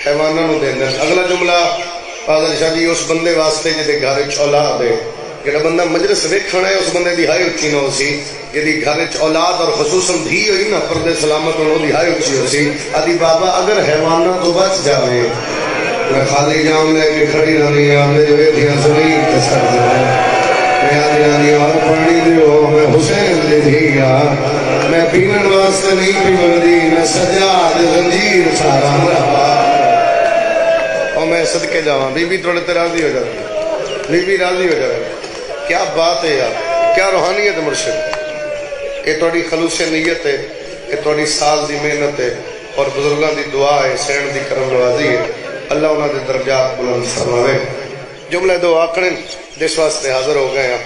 حیوانوں نو دین دین. اگلا جملہ فاضل شاہ جی اس بندے واسطے جدے گھر وچ اولاد ہے، جڑا بندہ مجلس ویکھنا ہے اس بندے دی ہائی اچھی نہ ہو سی، جدی گھر وچ اولاد اور خصوصاً دھی ہوئی نا پردے سلامت ہونا دی ہائی اچھی ہو سی. آدھی بابا اگر حیوانوں تو بچ جاوے میں خالی جام لے کے کھڑی رہنی ہاں، میرے بیٹیاں زمین تے سٹ دے، میں آدھی آدھی اور پانی دیو، میں حسین دے دھیا، میں پینن واسطے نہیں پیون دی، میں سجاد زنجیر سارا مرحبا. اور میں صدقے جاواں بی بی تھوڑے تے راضی ہو جائے، بی بی راضی ہو جائے. کیا بات ہے یار، کیا روحانیت مرشد. یہ تھوڑی خلوص نیت ہے، یہ تھوڑی سال دی محنت ہے اور بزرگاں دی دعا ہے، سین دی کرم نوازی ہے. اللہ انہاں دے درجات بلند فرماوے. جملے دو آکھنے جس واسطے حاضر ہو گئے ہیں.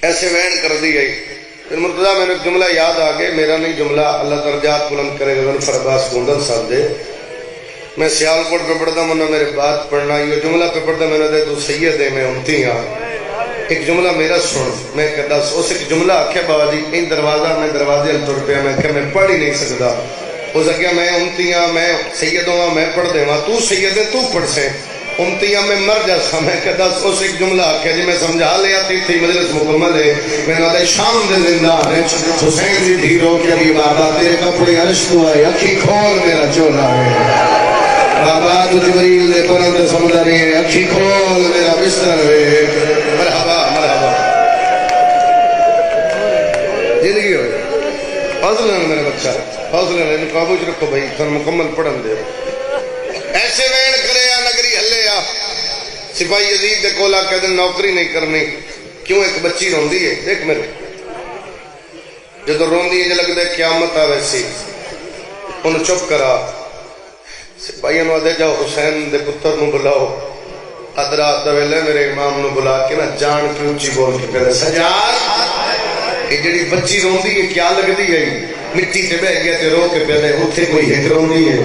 ایسے وین کر دی گئی پھر مرتضیٰ میں نے ایک جملہ یاد آ گئے، میرا نہیں جملہ، اللہ درجات بلند کرے گا ظفر عباس گوندل صاحب دے. میں سیالکوٹ پہ پڑھتا ہوں، میرے بات پڑھنا یہ جملہ پہ پڑھتا میں نے دے تو سید ہے میں امتی ہاں. ایک جملہ میرا سن، میں کہتا اس ایک جملہ آکھیا بابا جی این دروازہ میں دروازے تر پیا، میں کہ میں پڑھ ہی نہیں سکتا. ہو سکیا میں امتی ہاں، میں سید ہوں، میں پڑھ دے ہاں، تو سید ہے تو پڑھ سے امتی ہاں، میں مر جاسا. میں کہتا اس ایک جملہ آکھیا جی میں سمجھا لیا تھی مجلس مکمل ہے. میں نے دے شام دے زندہ ہے حسین دی دھیرو کے بھی بابا تیرے کپڑے عرش تو آئے، اکھی کھول میرا چولا ہے بابا، تو جبریل دے پرندے سمندری ہے، اکھی کھول میرا بستر ہے. مرحبا مرحبا. زندگی ہوئی حوصلہ ہے میرے بچہ، حوصلہ ہے، ان قابو چ رکھو بھائی، تھن مکمل پڑھن دے. ایسے وین کرے آ نگری ہلے آ، سپاہی یزید دے کولا کہہ دن نوکری نہیں کرنی. کیوں؟ ایک بچی روندی ہے، دیکھ میرے جدو روندی ہے لگ دے قیامت آوے سی، انہوں چپ کرا. سپاہیاں نو دے جاؤ حسین دے پتر نو بلاؤ، ادرات ویلے میرے امام نو بلا کے نا جان کی اونچی بول کے کہتے سجاد یہ جڑی بچی روندی ہے کیا لگتی گئی؟ مٹی تے بہ گیا تے رو کے پہلے اتھے کوئی ہک روندی ہے،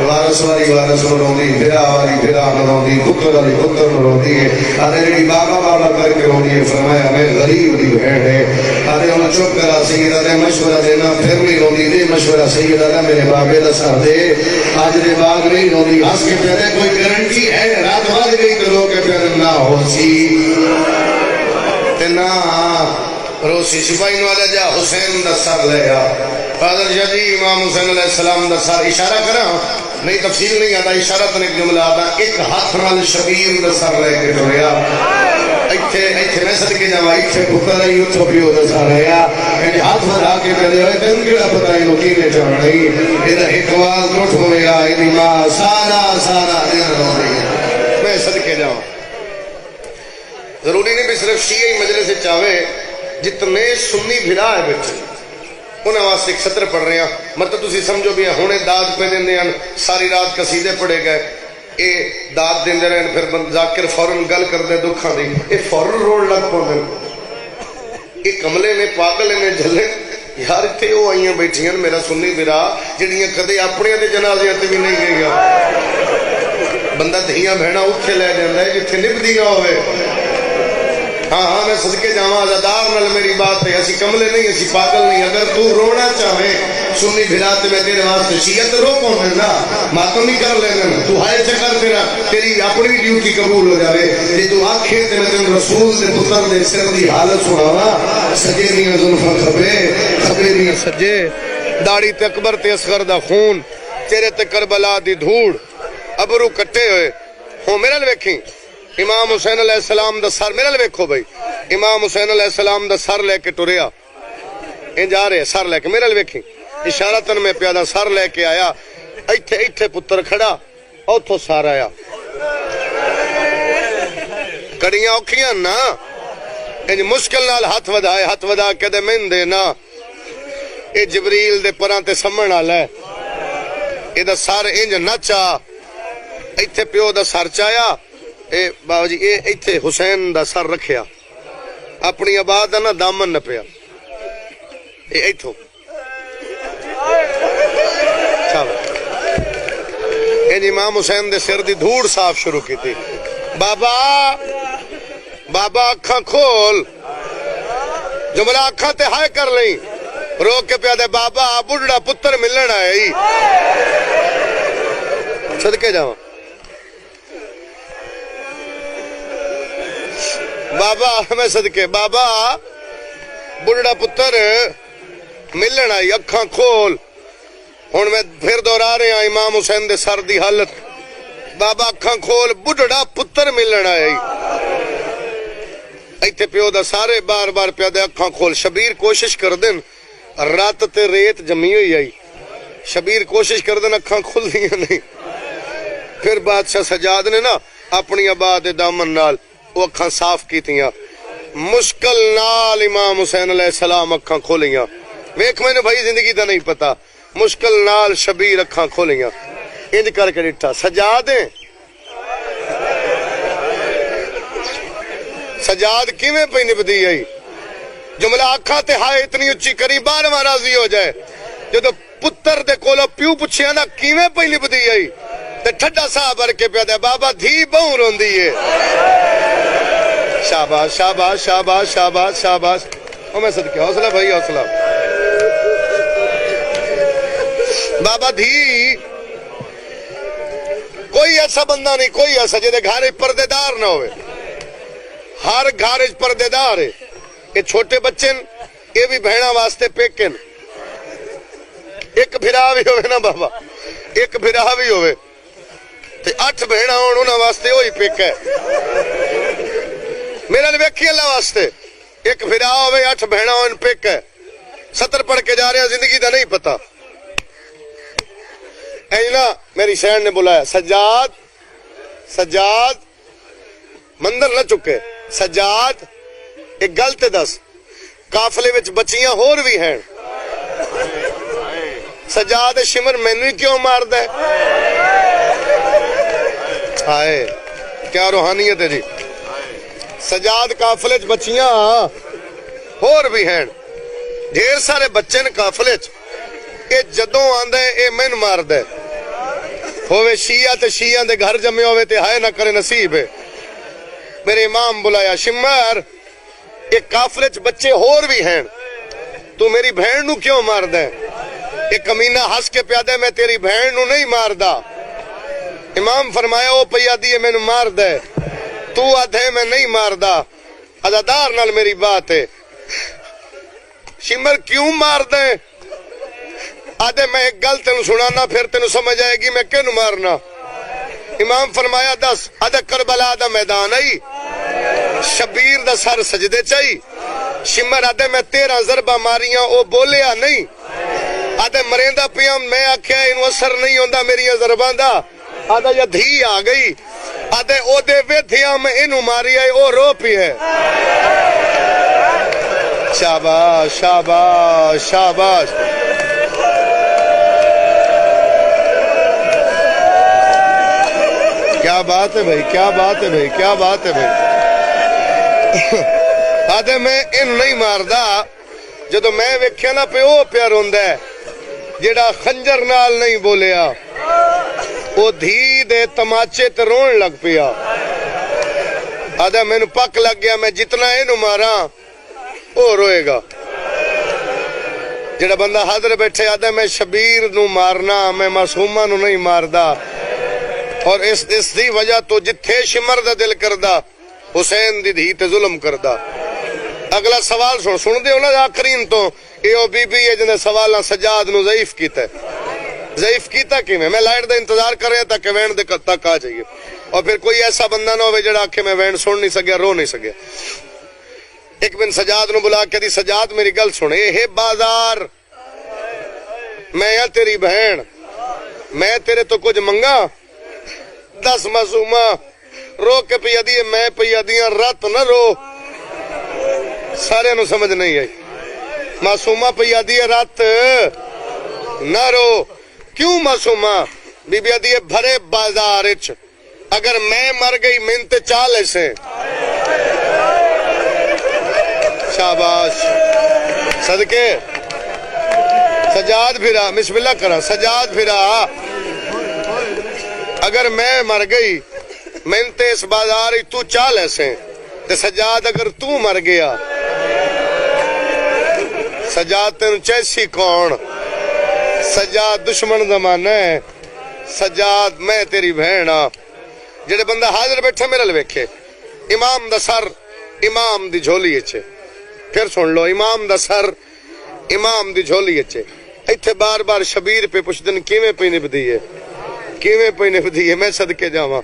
وارس والی وارس نو روندی، بھرا والی بھرا نو روندی، پتر والی پتر نو روندی ہے. آدھے جڑی بابا بابا کر کے روندی ہے، فرمایا میں غریب دی بہن ہے. آدھے انہوں چپ کرا سید آدھے مشورہ دینا، پھر نہیں روندی دے مشورہ سید آدھے میرے بابے دا سر دے، آج دے باغ نہیں روندی ہنس کے پہلے کوئی گارنٹی ہے رات بھر گئی تو رو کے پہلے نہ ہو سی تے نہ روسی. سپاہی نو آدھے جا حسین دا سر لے آ. فاضل شاہ جی امام حسین علیہ السلام دا سر اشارہ کرا نہیں تفصیل نہیں آتا، اشارہ تن ایک جملہ آتا، ایک ہاتھ نال شبیر دا سر لے کے ٹریا. ایتھے میں صدقے جاواں ایتھے پتر ای اتھوں پیو دا سر ہے یعنی ہاتھ بڑھا کے کہندے ہوئے تین کیڑا پتہ اینو کینے چڑھ رہی اے اقبال ٹوٹ ہویا ایدی ماں سارا سارا دن رو رہی ہے. میں صدقے جاواں ضروری نہیں بھی صرف شیعہ مجلس چاہے، جتنے سنی بھرا ہے بچے انہاں واسطے ایک سطر پڑھ رہے ہیں. مطلب تسی سمجھو بھی ہنے داد پہ دیندے ہیں، ساری رات قصیدے پڑھے گئے، اے داد دیندے رہے پھر ذاکر فوراً گل کردے دکھاں دی، اے فوراً روڑ لگ پاندے. اے کملے نے پاگل نے جھلے یار اتنے وہ آئیاں بیٹھیاں میرا سنی بھرا جڑیاں کدے اپنے دے جنازے تے بھی نہیں گئیاں. بندہ دھیاں بہنا اتھے لے جاندا ہے جتھے نبھدیاں ہوئے. ہاں ہاں میں صدقے جاواں عزادار نال میری بات ہے، اسی کملے نہیں اسی پاگل نہیں. اگر تو رونا چاہے سنی بھرا تے میں تیرے واسطے شیعت رو پاؤں نا ماتم نہیں کر لینا، تو ہائے چکر تیرا تیری اپنی ڈیوٹی قبول ہو جاوے. جے تو آکھے تے میں تینوں رسول دے پتر دے سر دی حالت سناواں، سجے دیاں زلفاں کھبے کھبے دیاں سجے، داڑھی تے اکبر تے اصغر دا خون، چہرے تے کربلا دی دھوڑ، ابرو کٹے ہوئے ہوں میرے لے ویکھی. امام حسین علیہ السلام دا سر میرے لے ویکھو بھائی، امام حسین علیہ السلام دا سر لے کے ٹریا اے جا رہے سر لے کے میرے لے ویکھی. اشارتن میں پیادا سر لے کے آیا، ایتھے ایتھے پتر کھڑا اوتھوں سر آیا. کڑیاں اوکھیاں نا انج مشکل نال ہاتھ ودا کے دے مین دے نا. اے جبریل دے پراں تے سمن والا ہے، اے دا سر انج نچا ایتھے پیو دا سر چایا. اے بابا جی اے ایتھے حسین دا سر رکھیا، اپنی آباد دا نا دامن نپیا اے ایتھوں انج امام حسین دے سر دی دھوڑ صاف شروع کی تھی. بابا بابا اکھاں کھول، جملہ اکھاں تے ہائے کر لیں، رو کے پیا دے بابا بڑھڑا پتر ملن آئی. صدقے جاواں بابا میں صدقے بابا بڑھڑا پتر ملن آئی اکھاں کھول ہن میں پھر دوہرا رہے ہیں امام حسین دے سر دی حالت بابا اکھاں کھول بڑھڑا پتر ملن آئی ایتھے پیو دا سارے بار بار پیا دے اکھاں کھول شبیر کوشش کر دن رات تے ریت جمی ہوئی آئی شبیر کوشش کر دن اکھاں کھل دیاں نہیں پھر بادشاہ سجاد نے نا اپنی آباد دامن نال وہ اکھاں صاف کیتیاں مشکل نال امام حسین علیہ السلام اکھاں کھولیاں ویکھ میں نے بھائی زندگی دا نہیں پتا مشکل نال شبیر اکھاں کھولیاں انج کر کے ڈٹھا سجاد سجاد کیویں پئی نبدی آئی جملہ اکھاں تے ہائے اتنی اچھی کری بارواں راضی ہو جائے جدو پتر دے کولو پیو پچھیا نا کیویں پئی نبدی آئی تے ٹھڈا سا بھر کے پیا دے بابا دھی بہوں روندی ہے شاباش شاباش شاباش شاباش شاباش او میں صدقے حوصلہ بھائی حوصلہ بابا دھی کوئی ایسا بندہ نہیں کوئی ایسا جے دے گھر پردے دار نہ ہوئے ہر گھر پردے دار ہے یہ چھوٹے بچے یہ بھی بہنا واسطے پیکن ایک بھرا بھی ہوئے نا بابا ایک بھرا بھی ہوئے تے 8 بہنا ہون انہاں واسطے وہی پیک ہے میرا ویکھی اللہ واسطے ایک بھرا ہوئے 8 بہنا ہون پیک ہے 70 پڑھ کے جا رہے ہیں زندگی دا نہیں پتا اینا میری شہر نے بلایا سجاد سجاد مندر نہ چکے سجاد ایک گل تے دس قافلے وچ بچیاں ہور بھی ہیں سجاد شمر مینوں ہی کیوں مار دے ہائے کیا روحانیت ہے جی سجاد قافلے وچ بچیاں ہور بھی ہیں ڈھیر سارے بچے نے قافلے وچ اے جدوں آندا اے مین مار دے ہوئے شیعہ تے شیعہ دے گھر جمے ہوئے تے ہائے نہ کرے نصیب ہے میرے امام بلایا شمر ایک قافلے وچ بچے ہور بھی ہیں تو میری بہن نو کیوں مار دے ایک کمینہ ہس کے پیا دے میں تیری بہن نو نہیں مار دا امام فرمایا او پیا دیے میں نو مار دے تو آدھے میں نہیں مار دا عزادار نال میری بات ہے شمر کیوں مار دے آدھے میں ایک گل تینو سنانا پھر تینو سمجھ آئے گی میں کیوں مارنا امام فرمایا دس آدھے کربلا دا میدان آئی شبیر دا سر سجدے چاہی شمر آدھے میں 13 ضربہ ماریاں او بولیا نہیں آدھے مریندہ پیام میں آکھیا انو اثر نہیں ہوندہ میری ضربان دا آدھے یا دھی آ گئی آدھے او دے وے دھیا میں انو ماری آئی او رو پی ہے شاباش شاباش شاباش کیا بات ہے بھائی کیا بات ہے بھائی کیا بات ہے بھائی آدھے میں ان نہیں ماردا جدو میں ویکھیا نا پہ او پیا روندا ہے جیڑا خنجر نال نہیں بولیا او دھی دے تماچے تے رون لگ پیا آدھے میں نو پک لگ گیا میں جتنا اینو ماراں او روئے گا جیڑا بندہ حاضر بیٹھے آدھے میں شبیر نو مارنا میں معصومہ نو نہیں ماردا اور اس دی وجہ تو جتھے شمر دا دل کردا حسین دی دھی تے ظلم کردا اگلا سوال سن دے ہونا آخرین تو ایو بی بی ہے جنہیں سوالاں سجاد نو ضعیف کیتا ہے ضعیف کیتا کی میں لائٹ دا انتظار کر رہا تاکہ وین دے تک آ جائیے اور پھر کوئی ایسا بندہ نہ ہوئے جڑا آکھے میں وین سن نہیں سکیا رو نہیں سکیا ایک بن سجاد نو بلا کے دی سجاد میری گل سنے اے بازار میں یا تیری بہن میں تیرے تو کچھ منگا 10 معصومہ رو کے پیا دیئے میں پیا دیاں رات نہ رو سارے نو سمجھ نہیں آئی معصومہ پیا دیئے رات نہ رو کیوں معصومہ بی بیا دیئے بھرے بازار اچ اگر میں مر گئی منت چال ایسے شاباش صدقے سجاد بھیرا بسم اللہ کرا سجاد بھیرا اگر میں مر گئی منتے اس بازاری تو چال ایسے تے سجاد اگر تو مر گیا سجاد تینو چیسی کون سجاد دشمن زمانہ ہے سجاد میں تیری بہن ہاں جڑے بندہ حاضر بیٹھا میرے لے ویکھے امام دا سر امام دی جھولی اچھے پھر سن لو امام دا سر امام دی جھولی اچھے ایتھے بار بار شبیر پہ پوچھ دن کیویں پہ نبدی ہے کیویں پہ نبدی ہے میں صدقے جاواں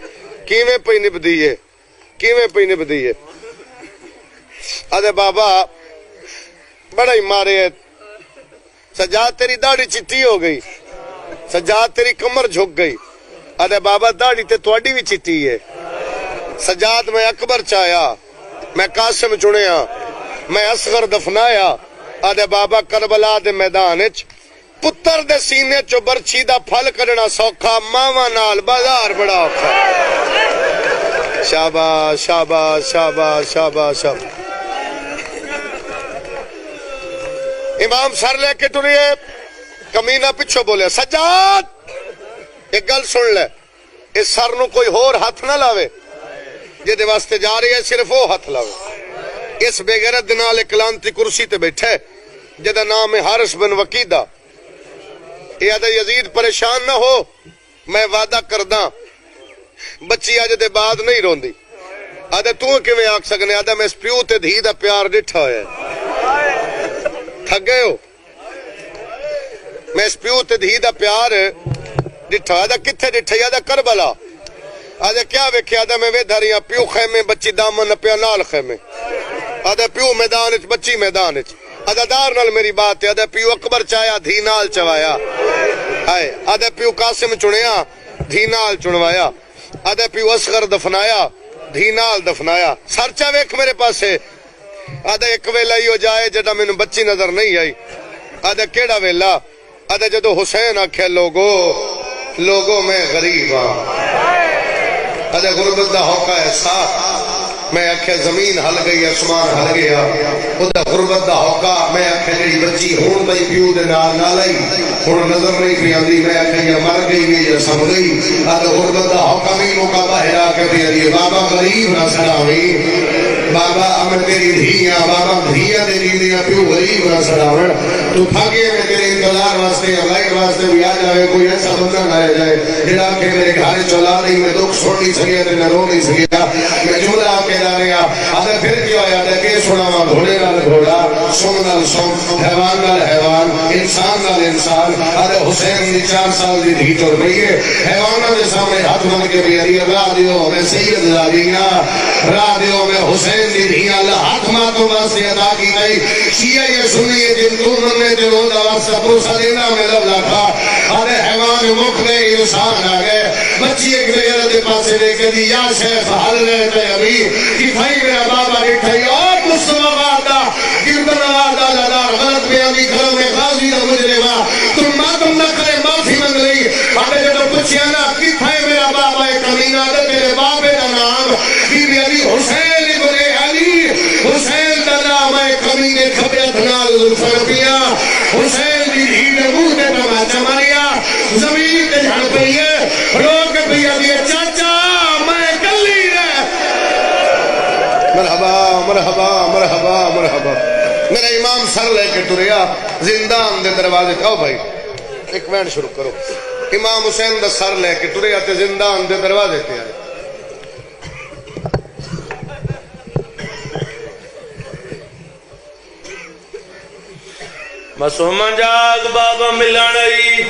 کیویں پہ نبدی ہے کیویں پہ نبدی ہے آدھے بابا بڑا ہی مارے ہے سجاد تیری داڑھی چٹی ہو گئی سجاد تیری کمر جھک گئی آدھے بابا داڑھی تے تواڈی بھی چٹی ہے سجاد میں اکبر چایا میں قاسم چنیا میں اصغر دفنایا آدھے بابا کربلا دے میدان وچ پتر دے سینے چو برچھی دا پھل کڈنا سوکھا ماواں نال بازار بڑا اوکھا شاباش شاباش شاباش شاباش شاباش امام سر لے کے ٹریے کمینہ پچھو بولے سجاد ایک گل سن لے اس سر نو کوئی ہور ہاتھ نہ لاوے جے واسطے جا رہی ہے صرف وہ ہاتھ لاوے اس بے غیرت نال کلانتی کرسی تے بیٹھے جدا نام ہے حارث بن وقیدہ یہ آدھا یزید پریشان نہ ہو میں وعدہ کرداں بچی آج دے بعد نہیں روندی آدھا تو کیویں آکھ سکنے آدھا میں اس پیو تے دھی دا پیار ڈٹھا ہے تھک گئے ہو میں اس پیو تے دھی دا پیار ڈٹھا آدھا کتھے ڈٹھا آدھا کربلا آدھا کیا ویکھے آدھا میں ویدھا رہی پیو خیمے بچی دامن پیا نال خیمے آدھا پیو میدان اچ بچی میدان اچ آدھا دار نال میری بات ہے آدھا پیو اکبر چایا دھی نال چوایا آدھا پیو قاسم چنیا دھی نال چنوایا آدھا پیو اصغر دفنایا دھی نال دفنایا سرچا ویکھ میرے پاسے آدھا ایک ویلا ہی ہو جائے جدا میں بچی نظر نہیں آئی آدھا کیڑا ویلا آدھا جدو حسین آکھے لوگوں میں غریب ہاں آدھا غربت دا ہوکا ایسا میں آکھے زمین ہل گئی اسمان ہل گیا خدا غربت دا ہوکا میں آکھے جڑی بچی ہون بھئی پیو دے نال نال آئی ہن نظر نہیں پی آندی میں آکھے یہ مر گئی یا سم گئی آدھا غربت دا ہوکا نہیں موقع باہر آ کے دے بابا غریب نہ سڑاویں بابا میں تیری دھیاں بابا دھیاں تیری دھیاں پیو غریب نہ سڑاویں تو تھاگے میں تیرے انتظار واسطے لائٹ واسطے بھی آ جائے کوئی ایسا بندہ نہ رہ جائے جڑا کہ میرے گھر چلا نہیں میں دکھ چھوڑ نہیں سکیا تے نہ رو نہیں سکیا میں جملہ آ کے جا رہا آدھے پھر کیا ہے آدھے کہ سناوا گھوڑے نال گھوڑا سم نال سم حیوان نال حیوان انسان نال انسان آدھے حسین دی 4 سال دی دھی ٹر رہی ہے حیوانوں کے سامنے ہاتھ بن کے بھی راہ دیو میں سید زادیاں راہ دیو میں حسین دی دھیاں ہاتھ ماتوں واسطے ادا کی گئی شیعہ یہ سنیے جن تم نے جو روزہ واسطہ پروسا دینا میں لفظہ تھا آدھے حیوان مکھ میں انسان آ گئے بچی ایک غیر دے پاسے لے کے دی یا شیخ حل رہتے ابھی کہ بھائی میرا بابا رکھائی اور مصطفیٰ وعدہ گردن وعدہ لدار غلط بیانی گھروں میں غازی دا مجرمہ تم ماتم نہ کرے معافی منگ رہی آدھے جو پوچھیانا کہ بھائی میرا بابا ایک امینہ دے تیرے بابے دا نام بی بی علی حسین ابن علی حسین دا نام ایک امینے کھبیت نال فرقیہ حسین دی دھیل منہ دے تماچا ماریا زمین تے جھڑ پئی ہے روک پئی ابھی چاچا میں کلی رہ مرحبا مرحبا مرحبا مرحبا میرا امام سر لے کے ٹریا زندان دے دروازے کہو بھائی ایک وینڈ شروع کرو امام حسین دا سر لے کے ٹریا تے زندان دے دروازے تے آئے مسومن جاگ بابا ملانئی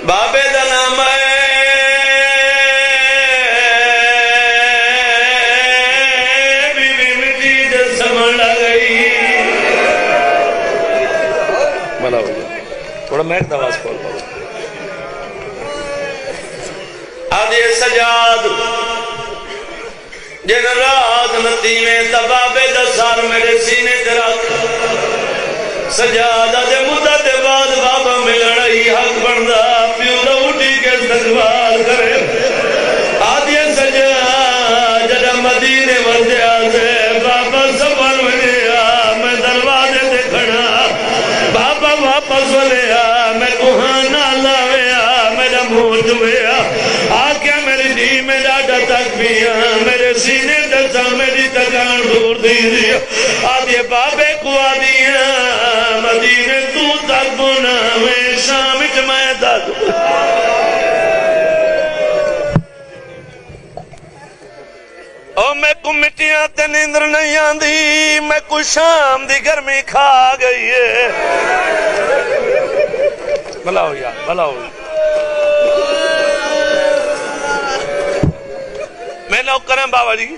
بابے دا نام ہے بی بی مٹی دے سمن لگئی بلا ہو جائے تھوڑا میک دواز کھول پاؤ آدھے سجاد جن رات نتی میں تبابے دسار میرے سینے ترک سجادہ دے مدت بعد بابا ملنا ہی حق بندہ پیو دا اٹھی کے استقبال کرے آدھے سجاد جڑا مدینے وردے آدھے بابا سفر میں میں دروازے دے کھڑا بابا واپس ولیا میں کوہانا لاویا میرا موت ویا آکیا میری دی میں ڈاٹا تک پیا میرے سینے دسا میری تکان دور دی دیا آدھے بابے کو آدھیا مدینے تو تک بنا میں سویا تے نیندر نہیں آندی میں کوئی شام دی گرمی کھا گئی ہے بھلا ہو یار بھلا ہو میں نوکر ہیں بابا جی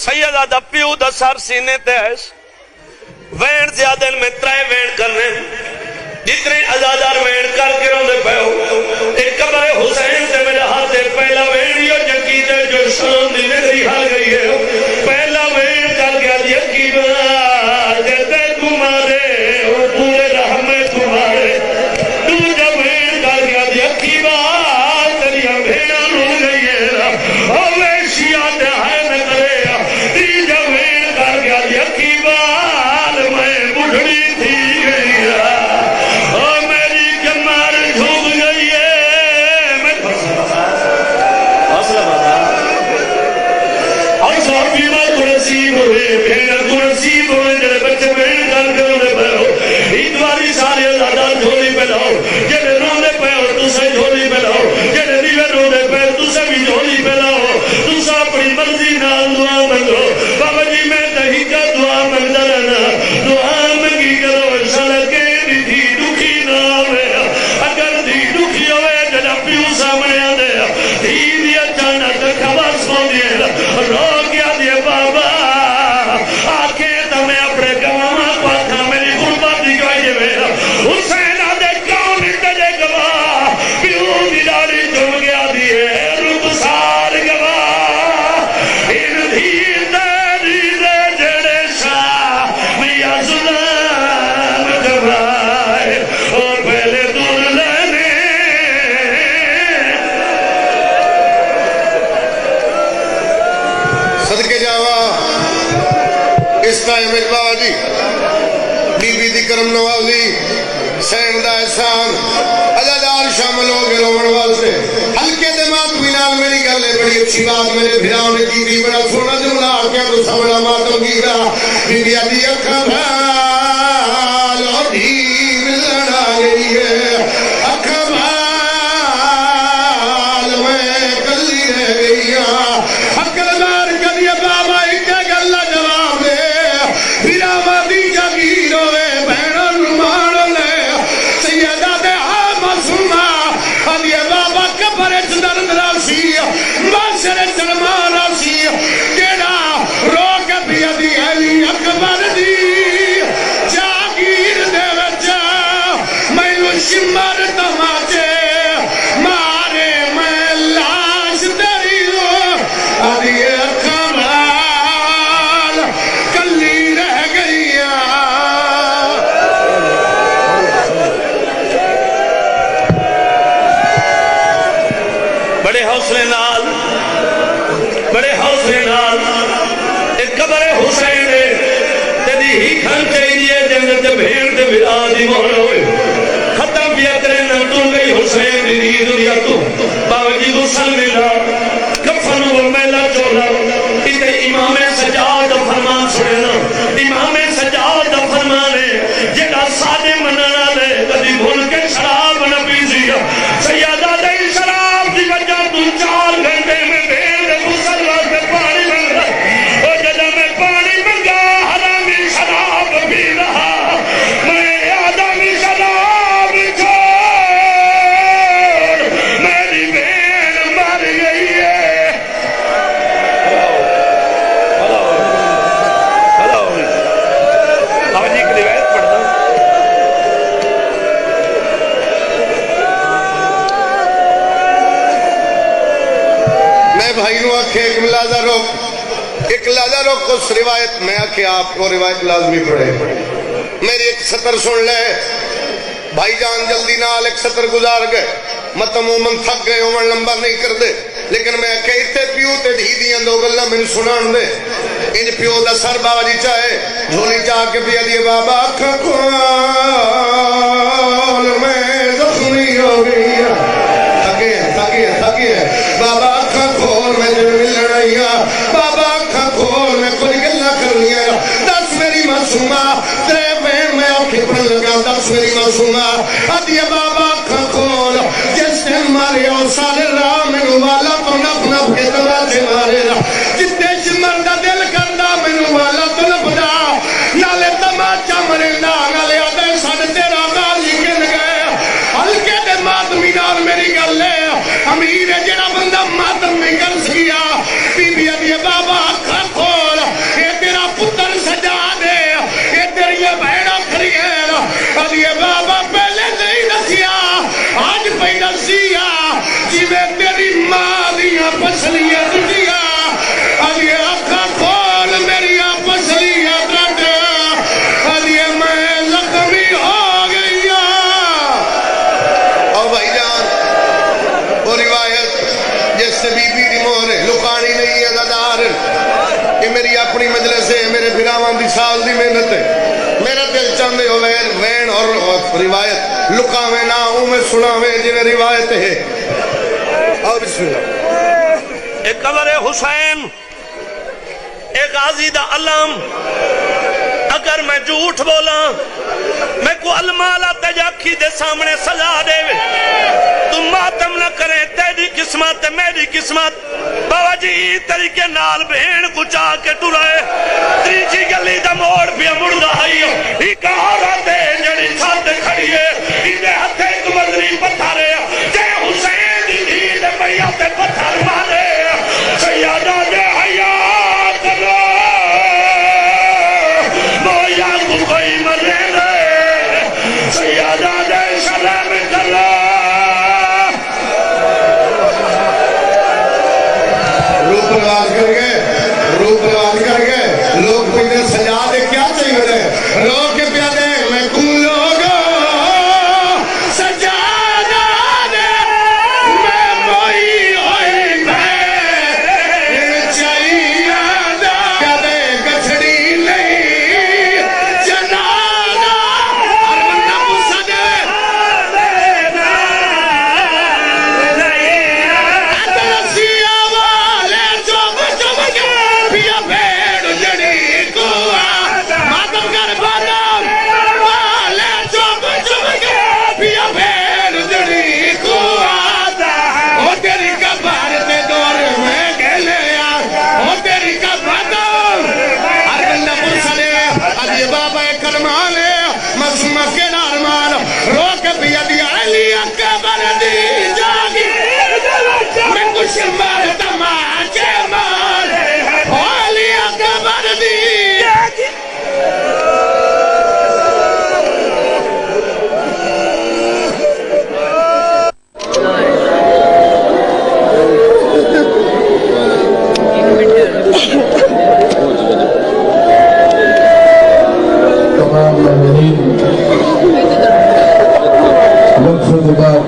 سیدہ دا پیو دا سر سینے تے ایس وین زیادہ میں ترائے وین کرنے جتنے ازادار وین کر کے روندے پہ ہو ایک قبر حسین سے میرے ہاتھ سے پہلا وین یہ جکی دے جو شان دی نگری حال گئی ہے پہلا وین کر گیا جکی جیتے تمہارے پورے رحمے تمہارے دوجہ وین کر گیا جکی تیریا بھیڑا رو گئی ہے اوے شیعہ دے ہے نہ کرے تیجہ وین کر گیا جکی میں بڑھڑی تھی گئی ہے اپنی مرضی نال دعا منگو بابا جی میں دہی کا دعا منگتا رہنا دعا منگی کرو سڑکے دی دکھی نہ ہوئے اگر دی دکھی ہوئے جڑا پیو سامنے آدھے دی دی اچانک خبر سو دیے رو گیا دیے بابا آنکھیں تو میں اپنے گواہ کو آتھا میری غربت دی گواہی میں حسین آدھے کون تجھے گواہ پیو دی داڑی چم گیا دیے رب سار گواہ ان دھیر داری دے جڑے شاہ میاں سلام گواہ اور پہلے دور لینے صدقے جاوا اس ٹائم بابا جی بی بی دی کرم نوازی سین دا احسان عزادار شامل ہو گئے رومن واسطے ہلکے دماغ بینال میری گل ہے بڑی اچھی بات میرے بھراؤں نے کی دی بڑا سونا جملہ آکیا تو سمڑا ماتم گیرا بی بی آدھی اکھا بھال اور دھیر لڑا گئی ہے اکھا بھال میں کلی رہ گئی اکل مار کبھی بابا ایک گل جواب دے بھرا مادی جگیر ہوئے بینن مارنے سیدہ دے معصومہ ابھی بابا کبر درد راسی معاشر سلمان راسی کیڑا رو کے بھی ابھی علی اکبر دی جاگیر دے وچا میں شمار تماچے مارے میں لاش تیری ہو ابھی اکبر کلی رہ گئی بڑے حوصلے نال ایک قبر حسین تیری ہی کھن چاہیے جنت بھیڑ تے بلا دی مہر ہوئے ختم بھی اکرے نہ تر گئی حسین دی دنیا تو باوجی غسل ملا کفن و میلا چولا تے امام سجاد فرمان سننا امام سجاد فرمانے جڑا سادے مننا لے کبھی بھول کے شراب نہ پیسی سیادہ دے شراب دی وجہ تو 4 گھنٹے میں بھیڑ دے غسل واسطے پانی مانگ رہا اور جب میں پانی مانگا حرامی شراب پی رہا میں آدمی شراب چھوڑ میری بہن مر گئی ہے جی کی روایت پڑھتا ہوں میں بھائی نو آکھے ایک لازہ روک اس روایت میں آکھے آپ کو روایت لازمی پڑھے میری ایک سطر سن لے بھائی جان جلدی نال ایک سطر گزار گئے مطمع مومن تھک گئے عمر لمبا نہیں کر دے لیکن میں آکھے اتے پیو تے دھی دیاں دو گلہ میں سنان دے ان پیو دا سر بابا جی چاہے جھولی چاہ کے پیا دیے بابا اکھا کھول میں زخمی ہو گئی تھکے بابا اکھا کھول میں جو ملنا بابا اکھا کھول میں کوئی گلہ کرنی ہے 10 میری معصومہ تیرے بہن میں آنکھیں پڑھن لگا 10 میری معصومہ آدھیا بابا اکھا کھول جس ٹائم مارے اور سارے راہ میں والا تو نف کے تماچے مارے جتنے مرد دل بغیر وین اور روایت لکاویں نہ میں سناویں جی روایت ہے. اور بسم اللہ. ایک قبر حسین ایک غازی دا علم. اگر میں جھوٹ بولا میں کو المالا تجاکی دے سامنے سجا دے تم ماتم نہ کرے تیری قسمت میری قسمت. بابا جی طریقے نال بھین کچا کے ٹرائے تیجی گلی دا موڑ پہ مڑ رہی ہی کہارا دے جڑی چھت کھڑی ہے انہیں ہتھے ایک مدری پتھارے جے حسین دی دید میاں تے پتھر مارے سیادہ دے حیات اللہ مویا کو کوئی مرے دے سیادہ دے سلام اللہ. روپ رواج کر گئے لوگ پیدے سجا دے کیا چاہیے دے لوگ کے پیادے میں کن لوگ سجا دے میں موئی ہوئی میں چاہیے دے پیادے گچھڑی نہیں جنانا ہر بندہ پوسا دے بابا کرمان مسما کے نارمان روک پیا دیا علی اکبر دی جاگی میں کچھ مارتا ماچے مار علی اکبر دی جاگی.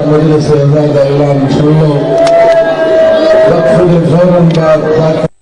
مجلس اعزاز اعلان شروع وقف فوراً بعد